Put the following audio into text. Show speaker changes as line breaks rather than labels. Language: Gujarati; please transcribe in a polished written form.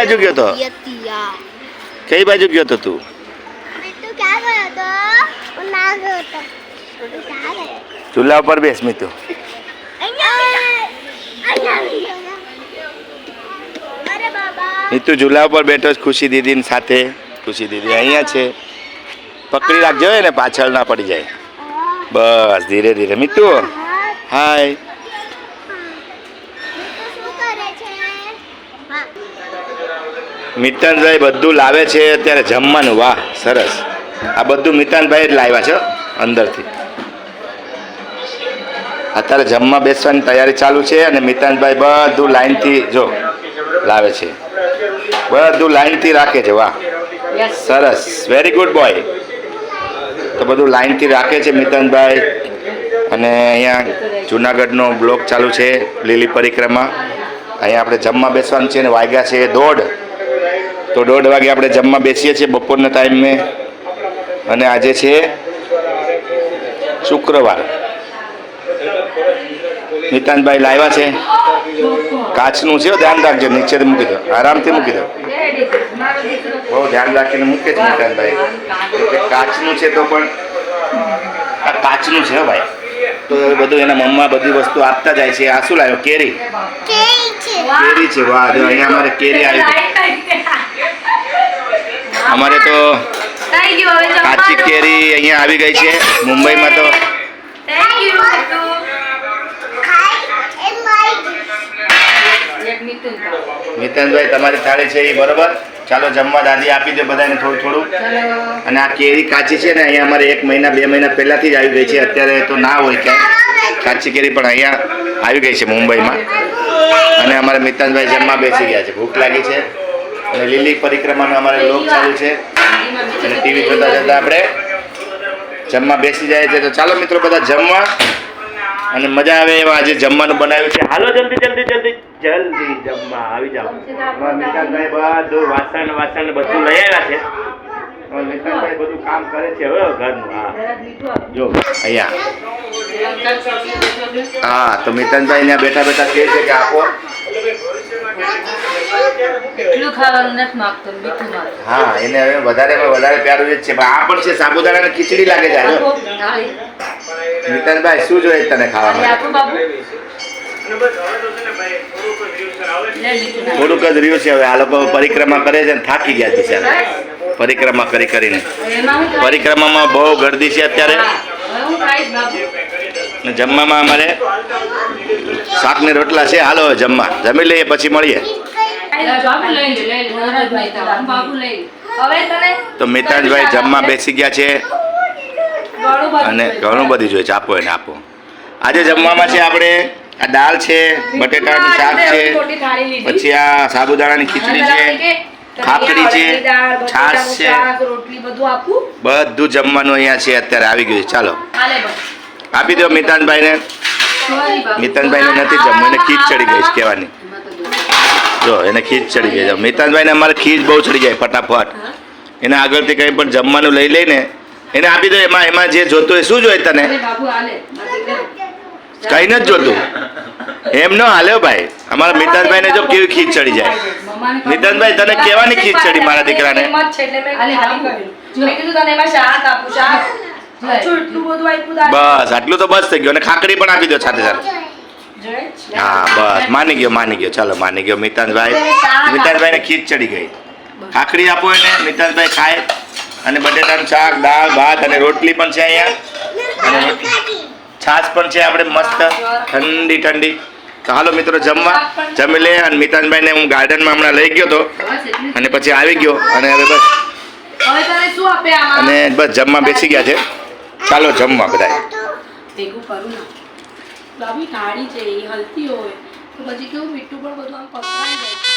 બાજુ ગયો તો? કઈ બાજુ ગયો તો તું? ચૂલા ઉપર બેસ મીતુ. મીતુ ચૂલા ઉપર બેઠો છે ખુશી દીદીની સાથે. ખુશી દીદી અહીંયા છે. પકડી રાખજો ને પાછળ ના પડી જાય. બસ ધીરે ધીરે. મીતુ હાય. મિતાનભાઈ બધું લાવે છે અત્યારે જમવાનું. વાહ સરસ. આ બધું મિતાનભાઈ જ લાવ્યા છે અંદરથી. અત્યારે જમવા બેસવાની તૈયારી ચાલુ છે અને મિતાનભાઈ બધું લાઈનથી જો લાવે છે. બધું લાઈનથી રાખે છે. વાહ સરસ. Very good boy. તો બધું લાઈનથી રાખે છે મિતાનભાઈ. અને અહીંયા જુનાગઢનો બ્લોક ચાલુ છે લીલી પરિક્રમા. અહીંયા આપણે જમવા બેસવાનું છે અને વાગ્યા છે 1:30. તો 1:30 વાગે આપણે જમવા બેસીએ છીએ બપોરના ટાઈમે. અને આજે છે શુક્રવાર. મિતાનભાઈ લાવ્યા છે કાચનું છે. ધ્યાન રાખજો નીચેથી મૂકી દો. આરામથી મૂકી દો. બહુ ધ્યાન રાખીને મૂકે છે મિતાનભાઈ. કાચનું છે તો પણ આ કાચનું છે ભાઈ. તો બધું એના મમ્મા બધી વસ્તુ આપતા જાય છે. આ શું લાવ્યો? કેરી. કેરી છે. વાહ જો અહીંયા અમારે કેરી આવી ગઈ. અમારે તો કાચી કેરી અહીંયા આવી ગઈ છે મુંબઈમાં. તો મિતાનભાઈ તમારી થાળી છે એ બરોબર. ચાલો જમવા દાદી આપી દે બધાને થોડું થોડું. અને આ કેરી કાચી છે ને અહીંયા અમારે 1 મહિના 2 મહિના પહેલાથી જ આવી ગઈ છે. અત્યારે તો ના હોય ક્યાંય કાચી કેરી, પણ અહીંયા આવી ગઈ છે મુંબઈમાં. અને અમારે મિતાનભાઈ જમવા બેસી ગયા છે. ભૂખ લાગી છે અને લીલી પરિક્રમાનો અમારે લોક ચાલુ છે. અને ટીવી જોતા જોતા આપણે જમવા બેસી જાય છે. તો ચાલો મિત્રો બધા જમવા અને મજા આવે એવા આજે જમવાનું બનાવ્યું છે. હાલો જલ્દી જલ્દી જલ્દી જલ્દી જમવા આવી જાઓ. મિતાનભાઈ બધું વાસણ બધું લઈ આવ્યા છે. મિતાનભાઈ બધું કામ કરે છે હવે ઘરનું. હા જો અહીંયા. હા તો મિતાનભાઈ ત્યાં બેઠા બેઠા કહે છે કે આપો. હા એને હવે વધારે પ્યારું જ છે. આ પણ છે સાબુદાણા ખીચડી લાગે છે. મિતાનભાઈ શું જોઈએ તને ખાવા માટે? થોડુંક જ રહ્યું છે હવે. આ લોકો પરિક્રમા કરે છે ને થાકી ગયા છે પરિક્રમા કરીને. પરિક્રમામાં બહુ ગર્દી છે અત્યારે. જમવામાં અમારે શાક ને રોટલા છે. હાલો જમવા જમી લઈએ પછી મળીએ. તો મિતાનભાઈ જમવા બેસી ગયા છે અને ઘણું બધું જોઈએ છે. આપો એને આપો. આજે જમવામાં છે આપણે આ દાળ છે, બટેટાનું શાક છે, પછી આ સાબુદાણાની ખીચડી છે, ખાખરી છે, છાશ છે. બધું જમવાનું અહીંયા છે અત્યારે આવી ગયું છે. ચાલો આપી દો મિતાનભાઈને. મિતાનભાઈને નથી જમવું, એને ખીચ ચડી ગઈ છે કહેવાની. જો એને ખીચ ચડી ગઈ છે. મિતાનભાઈને અમારે ખીચ બહુ ચડી જાય ફટાફટ. એને આગળથી કંઈ પણ જમવાનું લઈ લઈને એને આપી દો. એમાં જે જોતું એ શું જોઈએ તને? કઈ નથી જોતું. એમ ન હાલ્યો ભાઈ. અમારા મિતાનભાઈને જો કેવી ખીચ ચડી જાય. મિતાનભાઈ તને કેવાની ખીચ ચડી મારા દીકરાને? બસ આટલું તો બસ થઈ ગયું. અને ખાખરી પણ આપી દો સાથે સાથે. હા બસ માની ગયો. ચાલો માની ગયો મિતાનભાઈને ખીચ ચડી ગઈ. ખાખરી આપો એને. મિતાનભાઈ ખાય. અને બટેટાનું શાક, દાળ, ભાત અને રોટલી પણ છે અહીંયા. અને છાશ પણ છે આપણે મસ્ત ઠંડી. તો હાલો મિત્રો જમવા જમી લે. અને મિતાનભાઈને હું ગાર્ડનમાં હમણાં લઈ ગયો હતો અને પછી આવી ગયો. અને હવે બસ અને બસ જમવા બેસી ગયા છે. ચાલો જમવા બધા.
કાળી છે એ હલતી હોય તો પછી કેવું મીઠું પણ બધું આમ પકડાઈ જાય.